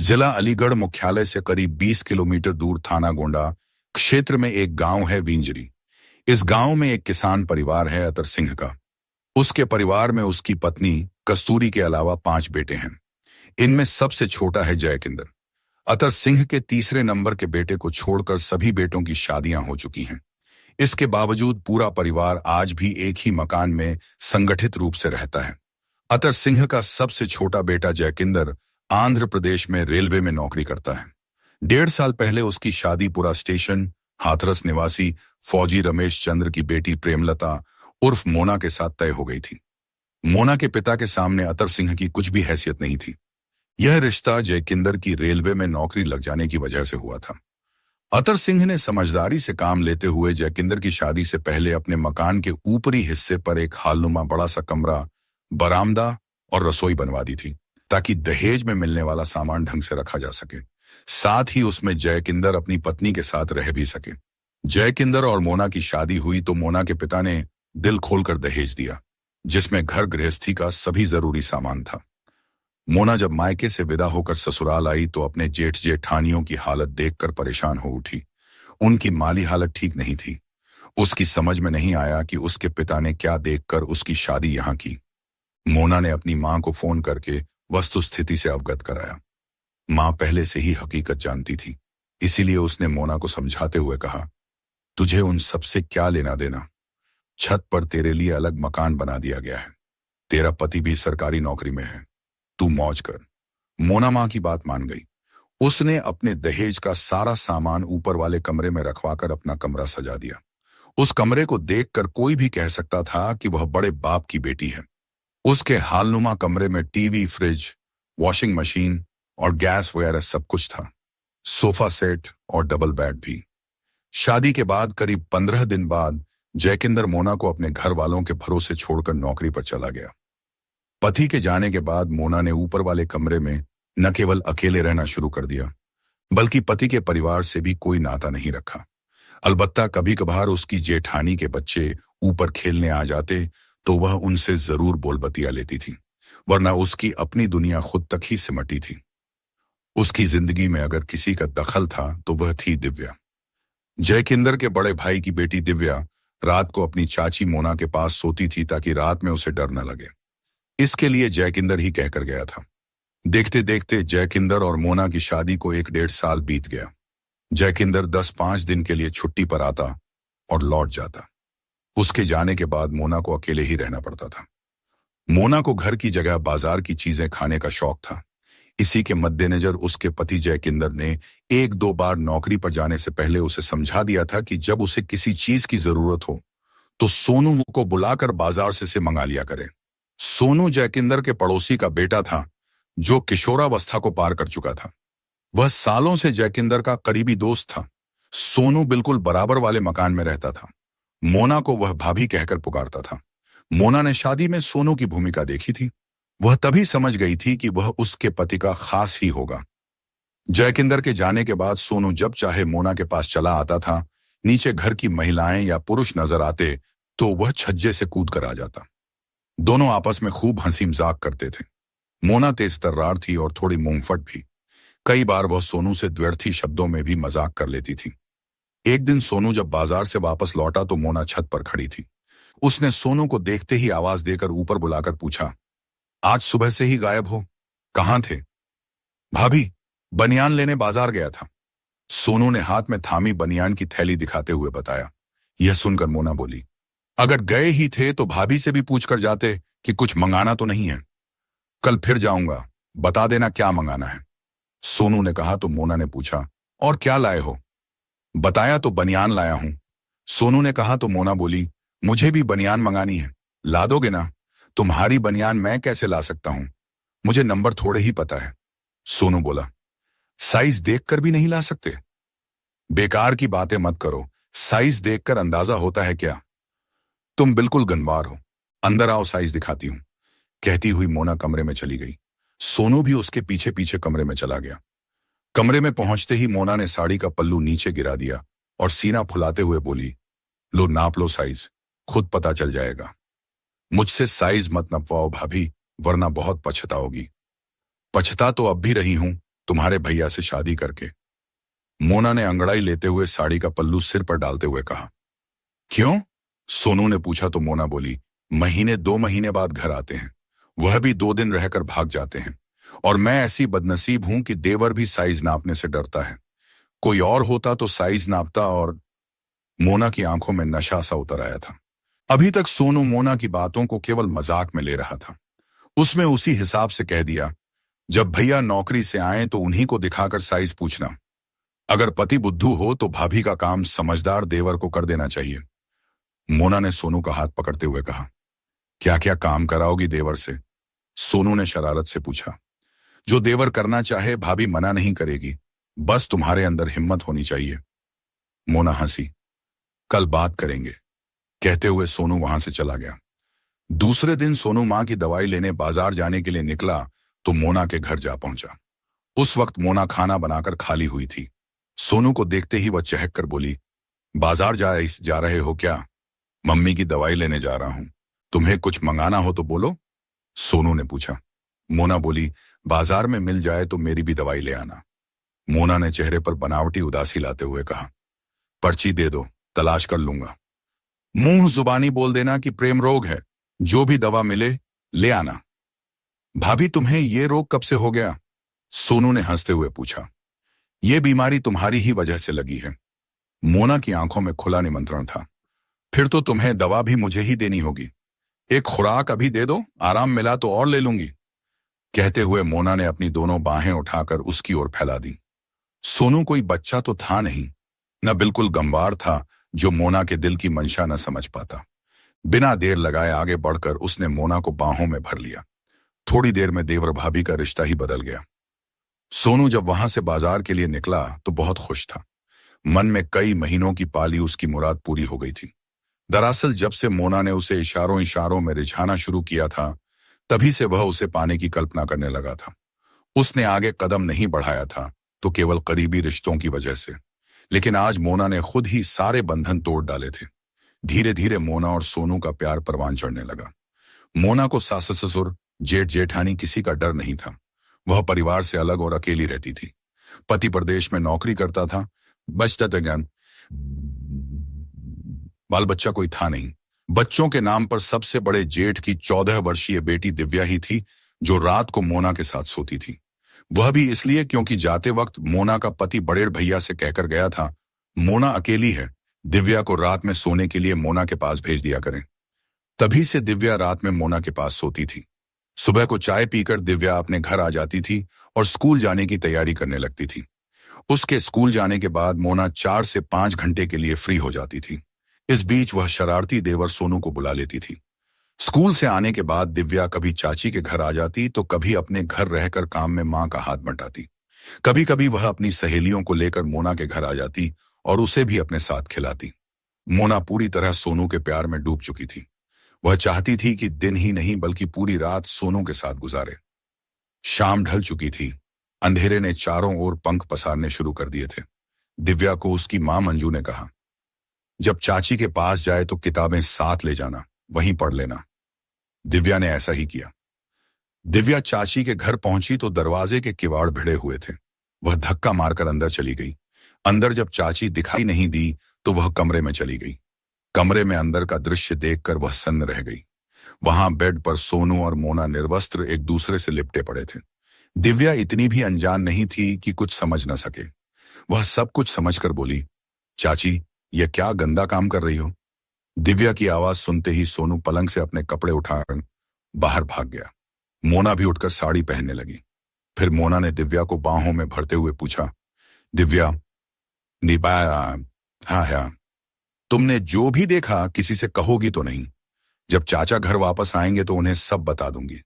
जिला अलीगढ़ मुख्यालय से करीब 20 किलोमीटर दूर थाना गोंडा क्षेत्र में एक गांव है विंजरी। इस गांव में एक किसान परिवार है अतर सिंह का। उसके परिवार में उसकी पत्नी कस्तूरी के अलावा 5 बेटे हैं। इनमें सबसे छोटा है जयकिंदर। अतर सिंह के तीसरे नंबर के बेटे को छोड़कर सभी बेटों की शादियां हो चुकी हैं। इसके बावजूद पूरा परिवार आज भी एक ही मकान में संगठित रूप से रहता है। अतर सिंह का सबसे छोटा बेटा जयकिंदर आंध्र प्रदेश में रेलवे में नौकरी करता है। 1.5 साल पहले उसकी शादी पुरा स्टेशन हाथरस निवासी फौजी रमेश चंद्र की बेटी प्रेमलता उर्फ मोना के साथ तय हो गई थी। मोना के पिता के सामने अतर सिंह की कुछ भी हैसियत नहीं थी। यह रिश्ता जयकिंदर की रेलवे में नौकरी लग जाने की वजह से हुआ था। अतर सिंह ने समझदारी से काम लेते हुए जयकिंदर की शादी से पहले अपने मकान के ऊपरी हिस्से पर एक हालनुमा बड़ा सा कमरा, बरामदा और रसोई बनवा दी थी, ताकि दहेज में मिलने वाला सामान ढंग से रखा जा सके। साथ ही उसमें जयकिंदर अपनी पत्नी के साथ रह भी सके। जयकिंदर और मोना की शादी हुई तो मोना के पिता ने दिल खोलकर दहेज दिया, जिसमें घर गृहस्थी का सभी जरूरी सामान था। मोना जब मायके से विदा होकर ससुराल आई तो अपने जेठ जेठानियों की हालत देखकर परेशान हो उठी। उनकी माली हालत ठीक नहीं थी। उसकी समझ में नहीं आया कि उसके पिता ने क्या देखकर उसकी शादी यहां की। मोना ने अपनी मां को फोन करके वस्तुस्थिति से अवगत कराया। मां पहले से ही हकीकत जानती थी, इसीलिए उसने मोना को समझाते हुए कहा, तुझे उन सबसे क्या लेना देना। छत पर तेरे लिए अलग मकान बना दिया गया है। तेरा पति भी सरकारी नौकरी में है, तू मौज कर। मोना मां की बात मान गई। उसने अपने दहेज का सारा सामान ऊपर वाले कमरे में रखवाकर अपना कमरा सजा दिया। उस कमरे को देखकर कोई भी कह सकता था कि वह बड़े बाप की बेटी है। उसके हालनुमा कमरे में टीवी, फ्रिज, वॉशिंग मशीन और गैस वगैरह सब कुछ था। सोफा सेट और डबल बेड भी। शादी के बाद करीब 15 दिन बाद जयकिंदर मोना को अपने घर वालों के भरोसे छोड़कर नौकरी पर चला गया। पति के जाने के बाद मोना ने ऊपर वाले कमरे में न केवल अकेले रहना शुरू कर दिया, बल्कि पति के परिवार से भी कोई नाता नहीं रखा। अलबत्ता कभी कभार उसकी जेठानी के बच्चे ऊपर खेलने आ जाते तो वह उनसे जरूर बोलबतिया लेती थी, वरना उसकी अपनी दुनिया खुद तक ही सिमटी थी। उसकी जिंदगी में अगर किसी का दखल था तो वह थी दिव्या। जयकिंदर के बड़े भाई की बेटी दिव्या रात को अपनी चाची मोना के पास सोती थी, ताकि रात में उसे डर न लगे। इसके लिए जयकिंदर ही कहकर गया था। देखते देखते जयकिंदर और मोना की शादी को 1.5 साल बीत गया। जयकिंदर 10-5 दिन के लिए छुट्टी पर आता और लौट जाता। उसके जाने के बाद मोना को अकेले ही रहना पड़ता था। मोना को घर की जगह बाजार की चीजें खाने का शौक था। इसी के मद्देनजर उसके पति जयकिंदर ने 1-2 बार नौकरी पर जाने से पहले उसे समझा दिया था कि जब उसे किसी चीज की जरूरत हो तो सोनू को बुलाकर बाजार से मंगा लिया करे। सोनू जयकिंदर के पड़ोसी का बेटा था, जो किशोरावस्था को पार कर चुका था। वह सालों से जयकिंदर का करीबी दोस्त था। सोनू बिल्कुल बराबर वाले मकान में रहता था। मोना को वह भाभी कहकर पुकारता था। मोना ने शादी में सोनू की भूमिका देखी थी। वह तभी समझ गई थी कि वह उसके पति का खास ही होगा। जयकिंदर के जाने के बाद सोनू जब चाहे मोना के पास चला आता था। नीचे घर की महिलाएं या पुरुष नजर आते तो वह छज्जे से कूद कर आ जाता। दोनों आपस में खूब हंसी मजाक करते थे। मोना तेज तर्रार थी और थोड़ी मूंगफट भी। कई बार वह सोनू से द्व्यर्थी शब्दों में भी मजाक कर लेती थी। एक दिन सोनू जब बाजार से वापस लौटा तो मोना छत पर खड़ी थी। उसने सोनू को देखते ही आवाज देकर ऊपर बुलाकर पूछा, आज सुबह से ही गायब हो, कहां थे? भाभी, बनियान लेने बाजार गया था। सोनू ने हाथ में थामी बनियान की थैली दिखाते हुए बताया। यह सुनकर मोना बोली, अगर गए ही थे तो भाभी से भी पूछ कर जाते कि कुछ मंगाना तो नहीं है। कल फिर जाऊंगा, बता देना क्या मंगाना है। सोनू ने कहा तो मोना ने पूछा, और क्या लाए हो? बताया तो बनियान लाया हूं। सोनू ने कहा तो मोना बोली, मुझे भी बनियान मंगानी है, ला दोगे ना? तुम्हारी बनियान मैं कैसे ला सकता हूं, मुझे नंबर थोड़े ही पता है। सोनू बोला, साइज देखकर भी नहीं ला सकते? बेकार की बातें मत करो, साइज देखकर अंदाजा होता है क्या? तुम बिल्कुल गंवार हो। अंदर आओ, साइज दिखाती हूं। कहती हुई मोना कमरे में चली गई। सोनू भी उसके पीछे पीछे कमरे में चला गया। कमरे में पहुंचते ही मोना ने साड़ी का पल्लू नीचे गिरा दिया और सीना फुलाते हुए बोली, लो नाप लो साइज, खुद पता चल जाएगा। मुझसे साइज मत नपवाओ भाभी, वरना बहुत पछताओगी। पछता तो अब भी रही हूं, तुम्हारे भैया से शादी करके। मोना ने अंगड़ाई लेते हुए साड़ी का पल्लू सिर पर डालते हुए कहा। क्यों? सोनू ने पूछा तो मोना बोली, महीने 2 महीने बाद घर आते हैं, वह भी 2 दिन रहकर भाग जाते हैं। और मैं ऐसी बदनसीब हूं कि देवर भी साइज नापने से डरता है। कोई और होता तो साइज नापता। और मोना की आंखों में नशा सा उतर आया था। अभी तक सोनू मोना की बातों को केवल मजाक में ले रहा था। उसमें उसी हिसाब से कह दिया, जब भैया नौकरी से आए तो उन्हीं को दिखाकर साइज पूछना। अगर पति बुद्धू हो तो भाभी का काम समझदार देवर को कर देना चाहिए। मोना ने सोनू का हाथ पकड़ते हुए कहा। क्या क्या काम कराओगी देवर से? सोनू ने शरारत से पूछा। जो देवर करना चाहे भाभी मना नहीं करेगी, बस तुम्हारे अंदर हिम्मत होनी चाहिए। मोना हंसी। कल बात करेंगे, कहते हुए सोनू वहां से चला गया। दूसरे दिन सोनू मां की दवाई लेने बाजार जाने के लिए निकला तो मोना के घर जा पहुंचा। उस वक्त मोना खाना बनाकर खाली हुई थी। सोनू को देखते ही वह चहक कर बोली, बाजार जा रहे हो क्या? मम्मी की दवाई लेने जा रहा हूं, तुम्हें कुछ मंगाना हो तो बोलो, सोनू ने पूछा। मोना बोली, बाजार में मिल जाए तो मेरी भी दवाई ले आना। मोना ने चेहरे पर बनावटी उदासी लाते हुए कहा, पर्ची दे दो, तलाश कर लूंगा। मुंह जुबानी बोल देना कि प्रेम रोग है, जो भी दवा मिले ले आना। भाभी तुम्हें ये रोग कब से हो गया? सोनू ने हंसते हुए पूछा। ये बीमारी तुम्हारी ही वजह से लगी है। मोना की आंखों में खुला निमंत्रण था। फिर तो तुम्हें दवा भी मुझे ही देनी होगी। एक खुराक अभी दे दो, आराम मिला तो और ले लूंगी। कहते हुए मोना ने अपनी दोनों बाहें उठाकर उसकी ओर फैला दी। सोनू कोई बच्चा तो था नहीं, न बिल्कुल गंवार था जो मोना के दिल की मंशा न समझ पाता। बिना देर लगाए आगे बढ़कर उसने मोना को बाहों में भर लिया। थोड़ी देर में देवर भाभी का रिश्ता ही बदल गया। सोनू जब वहां से बाजार के लिए निकला तो बहुत खुश था। मन में कई महीनों की पाली उसकी मुराद पूरी हो गई थी। दरअसल जब से मोना ने उसे इशारों इशारों में रिझाना शुरू किया था, तभी से वह उसे पाने की कल्पना करने लगा था। उसने आगे कदम नहीं बढ़ाया था तो केवल करीबी रिश्तों की वजह से, लेकिन आज मोना ने खुद ही सारे बंधन तोड़ डाले थे। धीरे धीरे मोना और सोनू का प्यार परवान चढ़ने लगा। मोना को सास ससुर जेठ जेठानी किसी का डर नहीं था। वह परिवार से अलग और अकेली रहती थी। पति प्रदेश में नौकरी करता था। बचता ज्ञान बाल बच्चा कोई था नहीं। बच्चों के नाम पर सबसे बड़े जेठ की 14 वर्षीय बेटी दिव्या ही थी जो रात को मोना के साथ सोती थी। वह भी इसलिए क्योंकि जाते वक्त मोना का पति बड़े भैया से कहकर गया था, मोना अकेली है, दिव्या को रात में सोने के लिए मोना के पास भेज दिया करें। तभी से दिव्या रात में मोना के पास सोती थी। सुबह को चाय पीकर दिव्या अपने घर आ जाती थी और स्कूल जाने की तैयारी करने लगती थी। उसके स्कूल जाने के बाद मोना 4 से 5 घंटे के लिए फ्री हो जाती थी। इस बीच वह शरारती देवर सोनू को बुला लेती थी। स्कूल से आने के बाद दिव्या कभी चाची के घर आ जाती तो कभी अपने घर रहकर काम में मां का हाथ बंटाती। कभी कभी वह अपनी सहेलियों को लेकर मोना के घर आ जाती और उसे भी अपने साथ खिलाती। मोना पूरी तरह सोनू के प्यार में डूब चुकी थी। वह चाहती थी कि दिन ही नहीं बल्कि पूरी रात सोनू के साथ गुजारे। शाम ढल चुकी थी। अंधेरे ने चारों ओर पंख पसारने शुरू कर दिए थे। दिव्या को उसकी मां मंजू ने कहा, जब चाची के पास जाए तो किताबें साथ ले जाना, वहीं पढ़ लेना। दिव्या ने ऐसा ही किया। दिव्या चाची के घर पहुंची तो दरवाजे के किवाड़ भिड़े हुए थे। वह धक्का मारकर अंदर चली गई। अंदर जब चाची दिखाई नहीं दी तो वह कमरे में चली गई। कमरे में अंदर का दृश्य देखकर वह सन्न रह गई। वहां बेड पर सोनू और मोना निर्वस्त्र एक दूसरे से लिपटे पड़े थे। दिव्या इतनी भी अनजान नहीं थी कि कुछ समझ न सके। वह सब कुछ समझकर बोली, चाची, यह क्या गंदा काम कर रही हो? दिव्या की आवाज सुनते ही सोनू पलंग से अपने कपड़े उठाकर बाहर भाग गया। मोना भी उठकर साड़ी पहनने लगी। फिर मोना ने दिव्या को बाहों में भरते हुए पूछा, दिव्या, निभाया? हाँ हाँ, तुमने जो भी देखा किसी से कहोगी तो नहीं? जब चाचा घर वापस आएंगे तो उन्हें सब बता दूंगी।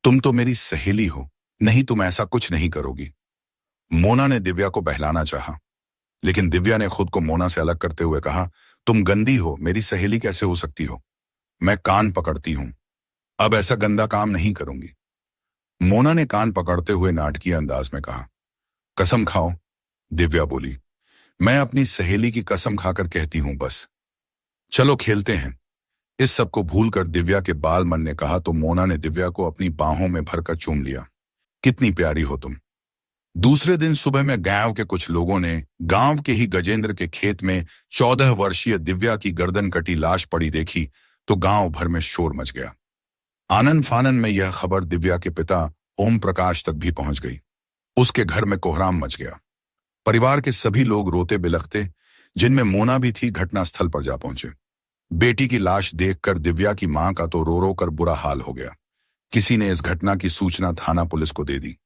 तुम तो मेरी सहेली हो, नहीं तुम ऐसा कुछ नहीं करोगी। मोना ने दिव्या को बहलाना चाहा, लेकिन दिव्या ने खुद को मोना से अलग करते हुए कहा, तुम गंदी हो, मेरी सहेली कैसे हो सकती हो? मैं कान पकड़ती हूं, अब ऐसा गंदा काम नहीं करूंगी। मोना ने कान पकड़ते हुए नाटकीय अंदाज में कहा, कसम खाओ। दिव्या बोली, मैं अपनी सहेली की कसम खाकर कहती हूं बस। चलो खेलते हैं। इस सब को भूलकर दिव्या के बाल मन ने कहा तो मोना ने दिव्या को अपनी बाहों में भरकर चूम लिया। कितनी प्यारी हो तुम। दूसरे दिन सुबह में गांव के कुछ लोगों ने गांव के ही गजेंद्र के खेत में 14 वर्षीय दिव्या की गर्दन कटी लाश पड़ी देखी तो गांव भर में शोर मच गया। आनन फानन में यह खबर दिव्या के पिता ओम प्रकाश तक भी पहुंच गई। उसके घर में कोहराम मच गया। परिवार के सभी लोग रोते बिलखते, जिनमें मोना भी थी, घटनास्थल पर जा पहुंचे। बेटी की लाश देखकर दिव्या की मां का तो रो रो कर बुरा हाल हो गया। किसी ने इस घटना की सूचना थाना पुलिस को दे दी।